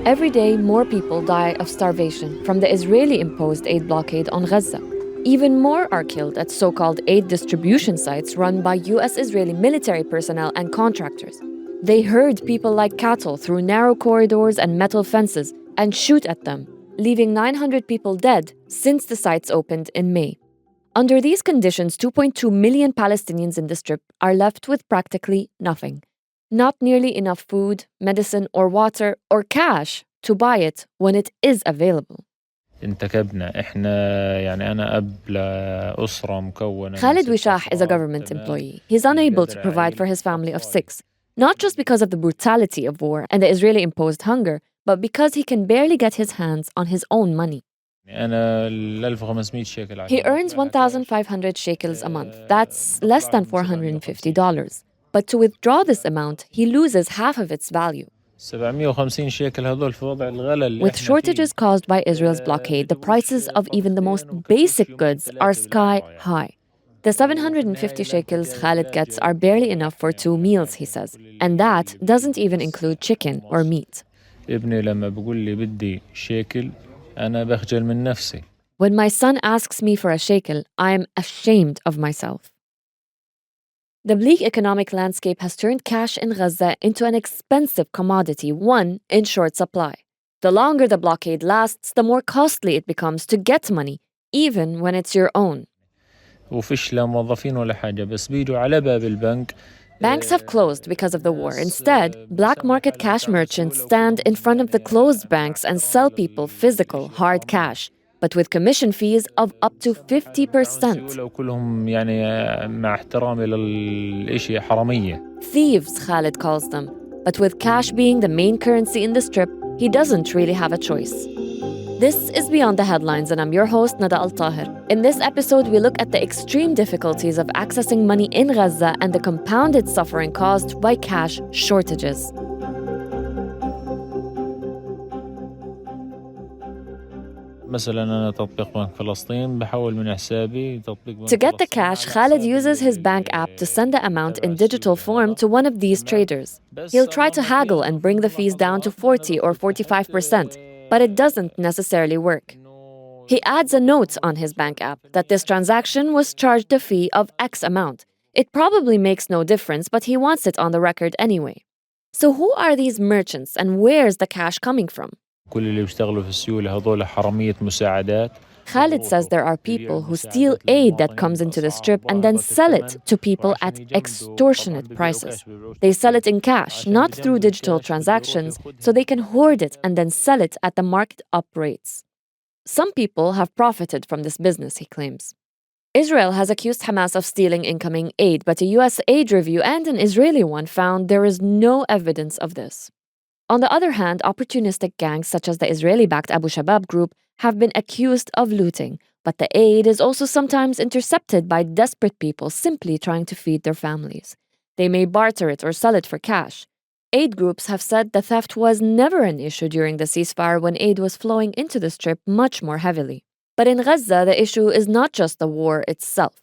Every day, more people die of starvation from the Israeli-imposed aid blockade on Gaza. Even more are killed at so-called aid distribution sites run by US-Israeli military personnel and contractors. They herd people like cattle through narrow corridors and metal fences and shoot at them, leaving 900 people dead since the sites opened in May. Under these conditions, 2.2 million Palestinians in the Strip are left with practically nothing. Not nearly enough food, medicine, or water, or cash to buy it when it is available. Khalid Wishah is a government employee. He's unable to provide for his family of 6, not just because of the brutality of war and the Israeli-imposed hunger, but because he can barely get his hands on his own money. He earns 1,500 shekels a month. That's less than $450. But to withdraw this amount, he loses half of its value. With shortages caused by Israel's blockade, the prices of even the most basic goods are sky high. The 750 shekels Khalid gets are barely enough for 2 meals, he says, and that doesn't even include chicken or meat. When my son asks me for a shekel, I am ashamed of myself. The bleak economic landscape has turned cash in Gaza into an expensive commodity, one in short supply. The longer the blockade lasts, the more costly it becomes to get money, even when it's your own. Banks have closed because of the war. Instead, black market cash merchants stand in front of the closed banks and sell people physical, hard cash, but with commission fees of up to 50%. Thieves, Khalid calls them. But with cash being the main currency in the Strip, he doesn't really have a choice. This is Beyond the Headlines, and I'm your host, Nada Al-Tahir. In this episode, we look at the extreme difficulties of accessing money in Gaza and the compounded suffering caused by cash shortages. To get the cash, Khalid uses his bank app to send the amount in digital form to one of these traders. He'll try to haggle and bring the fees down to 40 or 45%, but it doesn't necessarily work. He adds a note on his bank app that this transaction was charged a fee of X amount. It probably makes no difference, but he wants it on the record anyway. So who are these merchants and where's the cash coming from? Khalid says there are people who steal aid that comes into the Strip and then sell it to people at extortionate prices. They sell it in cash, not through digital transactions, so they can hoard it and then sell it at the marked up rates. Some people have profited from this business, he claims. Israel has accused Hamas of stealing incoming aid, but a US aid review and an Israeli one found there is no evidence of this. On the other hand, opportunistic gangs such as the Israeli-backed Abu Shabab group have been accused of looting, but the aid is also sometimes intercepted by desperate people simply trying to feed their families. They may barter it or sell it for cash. Aid groups have said the theft was never an issue during the ceasefire when aid was flowing into the Strip much more heavily. But in Gaza, the issue is not just the war itself.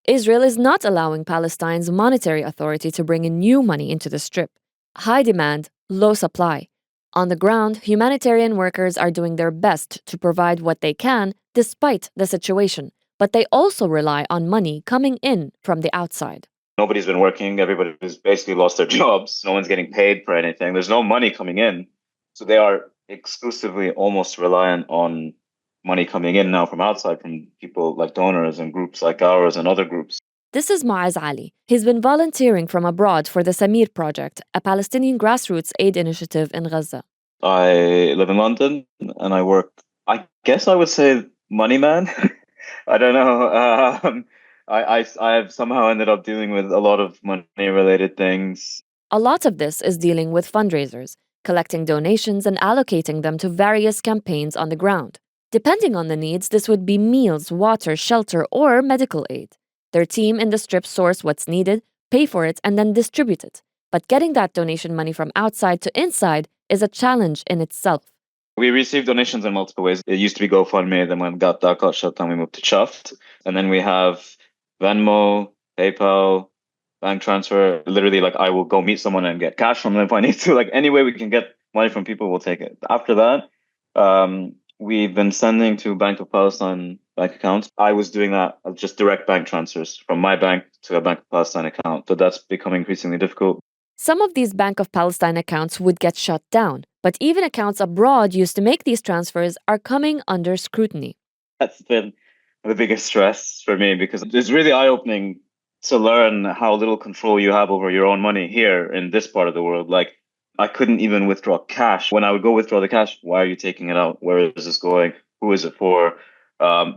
Israel is not allowing Palestine's Monetary Authority to bring in new money into the Strip. High demand, low supply. On the ground, humanitarian workers are doing their best to provide what they can despite the situation, but they also rely on money coming in from the outside. Nobody's been working. Everybody's basically lost their jobs. No one's getting paid for anything. There's no money coming in. So they are exclusively almost reliant on money coming in now from outside, from people like donors and groups like ours and other groups. This is Muaz Ali. He's been volunteering from abroad for the Samir Project, a Palestinian grassroots aid initiative in Gaza. I live in London and I work, I guess I would say money man. I don't know. I have somehow ended up dealing with a lot of money-related things. A lot of this is dealing with fundraisers, collecting donations and allocating them to various campaigns on the ground. Depending on the needs, this would be meals, water, shelter, or medical aid. Their team in the Strip source what's needed, pay for it, and then distribute it. But getting that donation money from outside to inside is a challenge in itself. We receive donations in multiple ways. It used to be GoFundMe, then when that got shut down, we moved to Chuffed. And then we have Venmo, PayPal, bank transfer. Literally, like I will go meet someone and get cash from them if I need to. Like any way we can get money from people, we'll take it. After that, we've been sending to Bank of Palestine bank accounts. I was doing that just direct bank transfers from my bank to a Bank of Palestine account, but that's becoming increasingly difficult. Some of these Bank of Palestine accounts would get shut down, but even accounts abroad used to make these transfers are coming under scrutiny. That's been the biggest stress for me because it's really eye-opening to learn how little control you have over your own money here in this part of the world. Like, I couldn't even withdraw cash. When I would go withdraw the cash, why are you taking it out? Where is this going? Who is it for?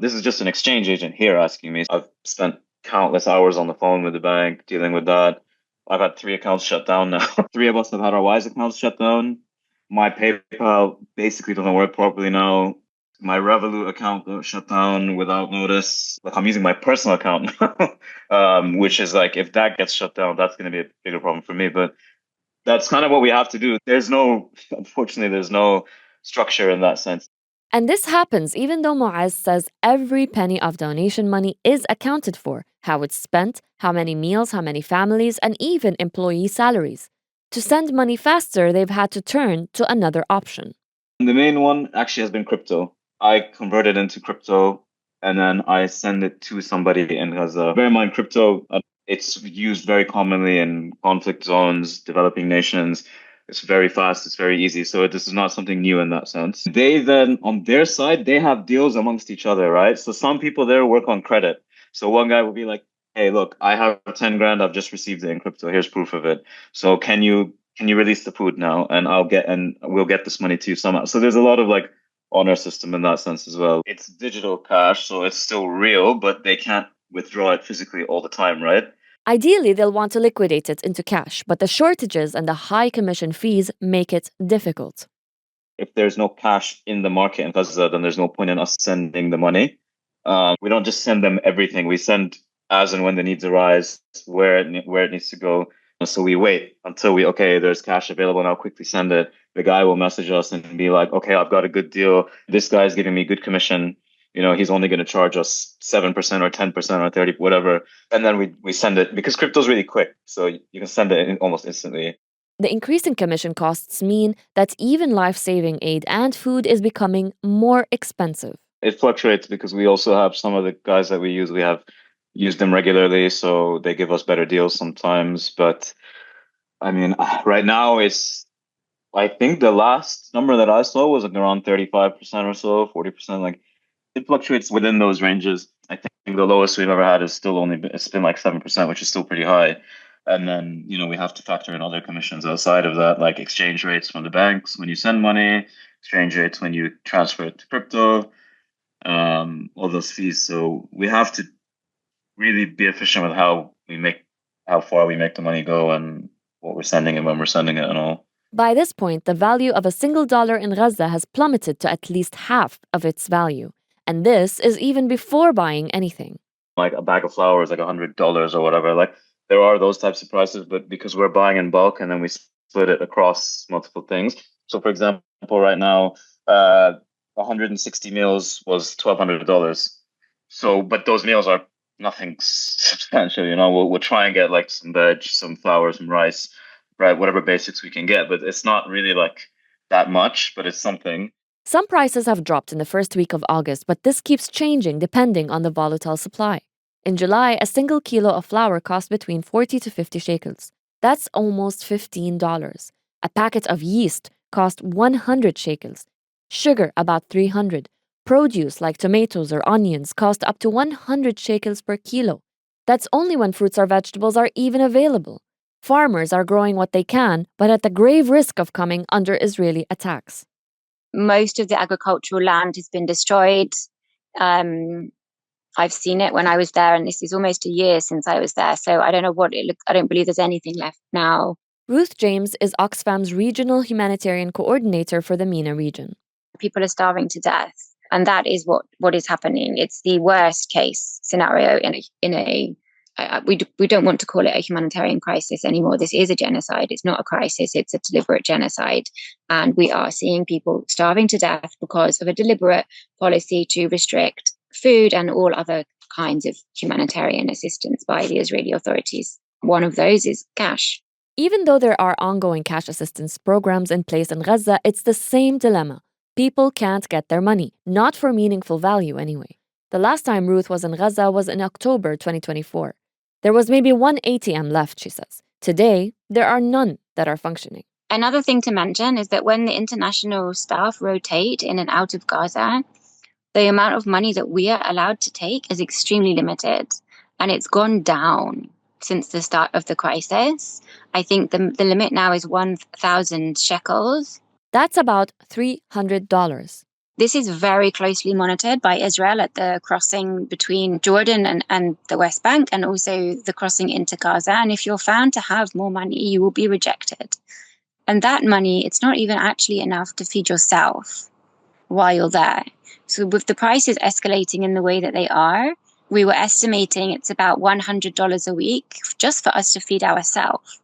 This is just an exchange agent here asking me. I've spent countless hours on the phone with the bank dealing with that. I've had 3 accounts shut down now. 3 of us have had our Wise accounts shut down. My PayPal basically doesn't work properly now. My Revolut account got shut down without notice. Like, I'm using my personal account, which is like, if that gets shut down, that's going to be a bigger problem for me. But that's kind of what we have to do. Unfortunately, there's no structure in that sense. And this happens even though Muaz says every penny of donation money is accounted for, how it's spent, how many meals, how many families, and even employee salaries. To send money faster, they've had to turn to another option. The main one actually has been crypto. I converted into crypto and then I send it to somebody in Gaza. Bear in mind, crypto, it's used very commonly in conflict zones, developing nations. It's very fast, it's very easy. So this is not something new in that sense. They then, on their side, they have deals amongst each other, right? So some people there work on credit. So one guy will be like, hey, look, I have 10 grand, I've just received it in crypto. Here's proof of it. So can you release the food now? And we'll get this money to you somehow. So there's a lot of like honor system in that sense as well. It's digital cash, so it's still real, but they can't withdraw it physically all the time, right? Ideally, they'll want to liquidate it into cash, but the shortages and the high commission fees make it difficult. If there's no cash in the market in Gaza, then there's no point in us sending the money. We don't just send them everything. We send as and when the needs arise, where it needs to go. So we wait until there's cash available now, quickly send it. The guy will message us and be like, okay, I've got a good deal. This guy's giving me good commission. He's only going to charge us 7% or 10% or 30%, whatever. And then we send it because crypto's really quick. So you can send it almost instantly. The increase in commission costs mean that even life-saving aid and food is becoming more expensive. It fluctuates because we also have some of the guys that we have used them regularly, so they give us better deals sometimes. But I mean, right now I think the last number that I saw was like around 35% or so, 40%. Like, it fluctuates within those ranges. I think the lowest we've ever had is still it's been like 7%, which is still pretty high. And then, we have to factor in other commissions outside of that, like exchange rates from the banks when you send money, exchange rates when you transfer it to crypto, all those fees. So we have to really be efficient with how far we make the money go and what we're sending and when we're sending it and all. By this point, the value of a single dollar in Gaza has plummeted to at least half of its value. And this is even before buying anything. Like a bag of flour is like $100 or whatever. Like, there are those types of prices, but because we're buying in bulk and then we split it across multiple things. So for example, right now, 160 meals was $1,200. So, but those meals are nothing substantial, we'll try and get like some veg, some flour, some rice, right? Whatever basics we can get, but it's not really like that much, but it's something. Some prices have dropped in the first week of August, but this keeps changing depending on the volatile supply. In July, a single kilo of flour cost between 40 to 50 shekels. That's almost $15. A packet of yeast cost 100 shekels. Sugar, about 300. Produce like tomatoes or onions cost up to 100 shekels per kilo. That's only when fruits or vegetables are even available. Farmers are growing what they can, but at the grave risk of coming under Israeli attacks. Most of the agricultural land has been destroyed. I've seen it when I was there, and this is almost a year since I was there. So I don't know what it looks. I don't believe there's anything left now. Ruth James is Oxfam's regional humanitarian coordinator for the MENA region. People are starving to death, and that is what is happening. It's the worst case scenario we don't want to call it a humanitarian crisis anymore. This is a genocide. It's not a crisis. It's a deliberate genocide. And we are seeing people starving to death because of a deliberate policy to restrict food and all other kinds of humanitarian assistance by the Israeli authorities. One of those is cash. Even though there are ongoing cash assistance programs in place in Gaza, it's the same dilemma. People can't get their money, not for meaningful value anyway. The last time Ruth was in Gaza was in October 2024. There was maybe one ATM left, she says. Today, there are none that are functioning. Another thing to mention is that when the international staff rotate in and out of Gaza, the amount of money that we are allowed to take is extremely limited. And it's gone down since the start of the crisis. I think the limit now is 1,000 shekels. That's about $300. This is very closely monitored by Israel at the crossing between Jordan and the West Bank, and also the crossing into Gaza. And if you're found to have more money, you will be rejected. And that money, it's not even actually enough to feed yourself while you're there. So with the prices escalating in the way that they are, we were estimating it's about $100 a week just for us to feed ourselves.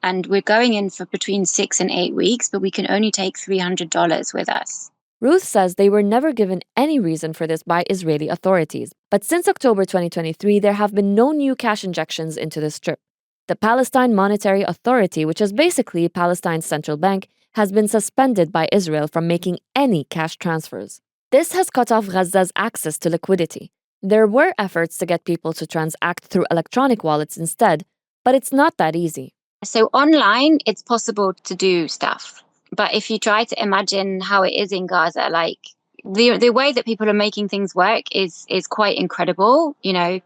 And we're going in for between 6 and 8 weeks, but we can only take $300 with us. Ruth says they were never given any reason for this by Israeli authorities. But since October 2023, there have been no new cash injections into the Strip. The Palestinian Monetary Authority, which is basically Palestine's central bank, has been suspended by Israel from making any cash transfers. This has cut off Gaza's access to liquidity. There were efforts to get people to transact through electronic wallets instead, but it's not that easy. So online, it's possible to do stuff. But if you try to imagine how it is in Gaza, like the way that people are making things work is quite incredible. You know,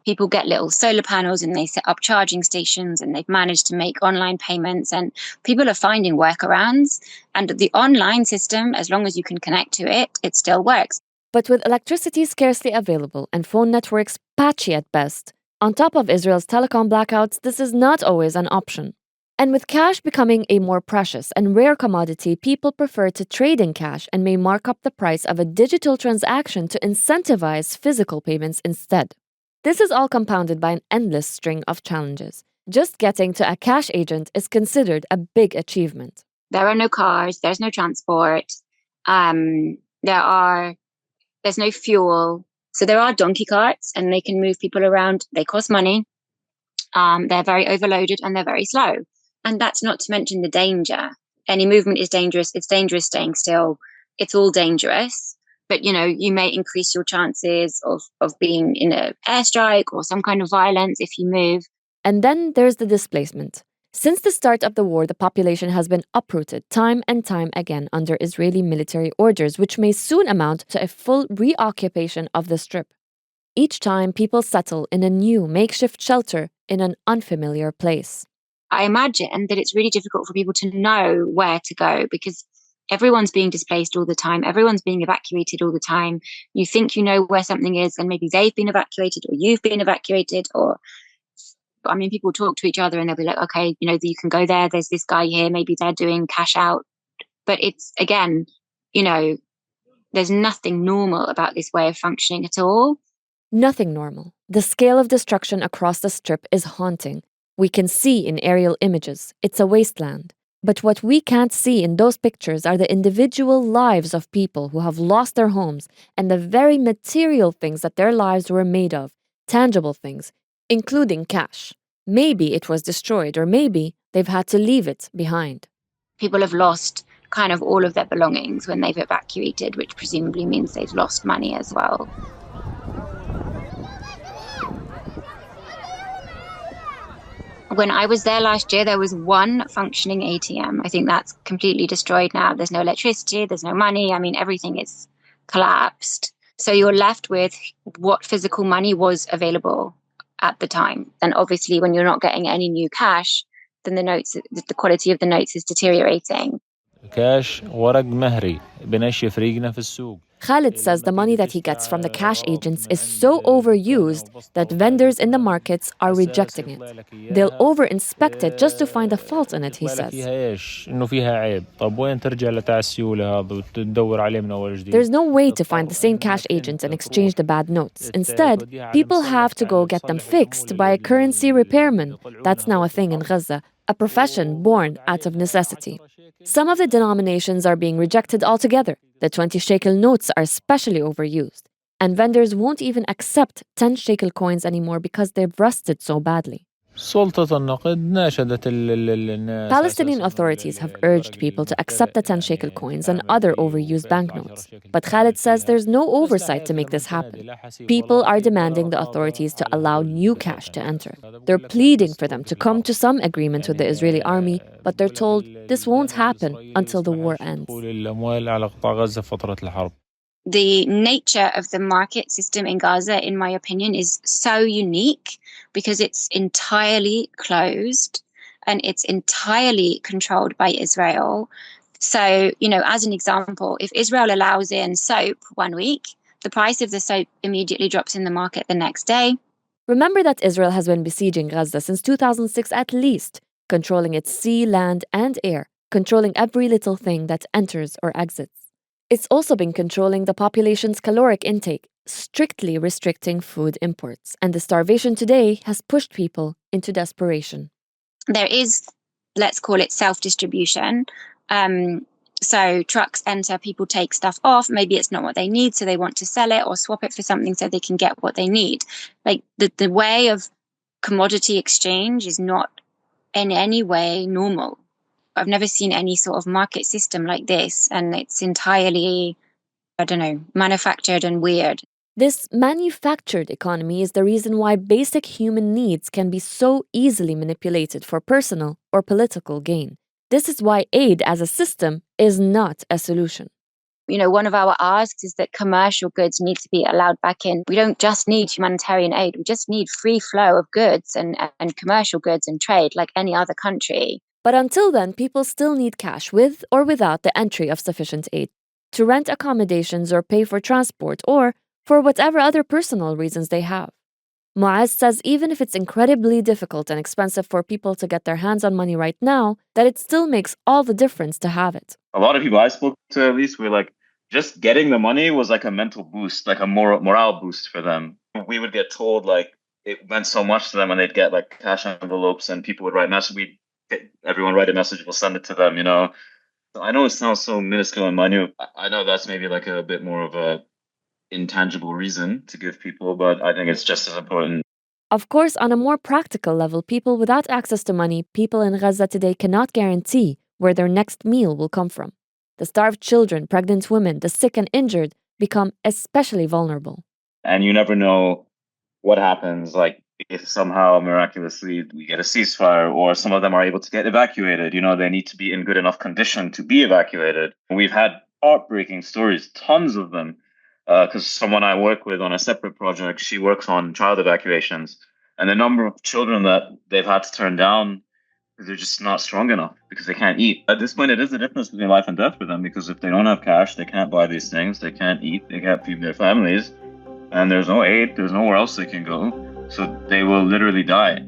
people get little solar panels and they set up charging stations and they've managed to make online payments, and people are finding workarounds. And the online system, as long as you can connect to it, it still works. But with electricity scarcely available and phone networks patchy at best, on top of Israel's telecom blackouts, this is not always an option. And with cash becoming a more precious and rare commodity, people prefer to trade in cash and may mark up the price of a digital transaction to incentivize physical payments instead. This is all compounded by an endless string of challenges. Just getting to a cash agent is considered a big achievement. There are no cars, there's no transport, there's no fuel. So there are donkey carts and they can move people around. They cost money. They're very overloaded and they're very slow. And that's not to mention the danger. Any movement is dangerous. It's dangerous staying still. It's all dangerous. But, you know, you may increase your chances of being in an airstrike or some kind of violence if you move. And then there's the displacement. Since the start of the war, the population has been uprooted time and time again under Israeli military orders, which may soon amount to a full reoccupation of the Strip. Each time, people settle in a new makeshift shelter in an unfamiliar place. I imagine that it's really difficult for people to know where to go because everyone's being displaced all the time. Everyone's being evacuated all the time. You think you know where something is, and maybe they've been evacuated or you've been evacuated, people talk to each other and they'll be like, okay, you know, you can go there. There's this guy here. Maybe they're doing cash out. But it's, again, you know, there's nothing normal about this way of functioning at all. Nothing normal. The scale of destruction across the Strip is haunting. We can see in aerial images, it's a wasteland. But what we can't see in those pictures are the individual lives of people who have lost their homes and the very material things that their lives were made of, tangible things, including cash. Maybe it was destroyed, or maybe they've had to leave it behind. People have lost kind of all of their belongings when they've evacuated, which presumably means they've lost money as well. When I was there last year, there was one functioning ATM. I think that's completely destroyed now. There's no electricity, there's no money. I mean, everything is collapsed. So you're left with what physical money was available at the time. And obviously, when you're not getting any new cash, then the quality of the notes is deteriorating. كاش ورق مهري بنشف ريقنا في السوق. Khalid says the money that he gets from the cash agents is so overused that vendors in the markets are rejecting it. They'll over-inspect it just to find a fault in it, he says. There's no way to find the same cash agents and exchange the bad notes. Instead, people have to go get them fixed by a currency repairman. That's now a thing in Gaza, a profession born out of necessity. Some of the denominations are being rejected altogether. The 20 shekel notes are especially overused. And vendors won't even accept 10 shekel coins anymore because they've rusted so badly. سلطة النقد ناشدت الناس Palestinian authorities have urged people to accept the 10 shekel coins and other overused banknotes. But Khalid says there's no oversight to make this happen. People are demanding the authorities to allow new cash to enter. They're pleading for them to come to some agreement with the Israeli army, but they're told this won't happen until the war ends. The nature of the market system in Gaza, in my opinion, is so unique because it's entirely closed and it's entirely controlled by Israel. So, as an example, if Israel allows in soap 1 week, the price of the soap immediately drops in the market the next day. Remember that Israel has been besieging Gaza since 2006 at least, controlling its sea, land, and air, controlling every little thing that enters or exits. It's also been controlling the population's caloric intake, strictly restricting food imports. And the starvation today has pushed people into desperation. There is, let's call it self-distribution. So trucks enter, people take stuff off. Maybe it's not what they need, so they want to sell it or swap it for something so they can get what they need. Like the way of commodity exchange is not in any way normal. I've never seen any sort of market system like this, and it's entirely, manufactured and weird. This manufactured economy is the reason why basic human needs can be so easily manipulated for personal or political gain. This is why aid as a system is not a solution. One of our asks is that commercial goods need to be allowed back in. We don't just need humanitarian aid. We just need free flow of goods and commercial goods and trade like any other country. But until then, people still need cash with or without the entry of sufficient aid to rent accommodations or pay for transport or for whatever other personal reasons they have. Muaz says even if it's incredibly difficult and expensive for people to get their hands on money right now, that it still makes all the difference to have it. A lot of people I spoke to, at least, were like, just getting the money was like a mental boost, like a morale boost for them. We would get told like it meant so much to them, and they'd get like cash envelopes, and people would write messages. Everyone write a message, we'll send it to them, So I know it sounds so minuscule and minute. I know that's maybe like a bit more of a intangible reason to give people, but I think it's just as important. Of course, on a more practical level, people without access to money, people in Gaza today cannot guarantee where their next meal will come from. The starved children, pregnant women, the sick and injured become especially vulnerable. And you never know what happens, like if somehow miraculously we get a ceasefire or some of them are able to get evacuated. They need to be in good enough condition to be evacuated. We've had heartbreaking stories, tons of them, because someone I work with on a separate project, she works on child evacuations, and the number of children that they've had to turn down because they're just not strong enough, because they can't eat. At this point, it is the difference between life and death for them, because if they don't have cash, they can't buy these things, they can't eat, they can't feed their families, and there's no aid, there's nowhere else they can go, so they will literally die.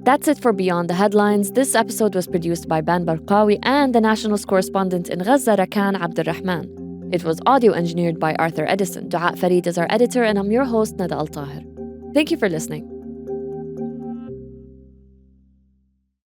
That's it for Beyond the Headlines. This episode was produced by Ben Barqawi and the National's correspondent in Gaza, Rakan Abdulrahman. It was audio engineered by Arthur Edison. Dua Farid is our editor, and I'm your host, Nada Al-Tahir. Thank you for listening.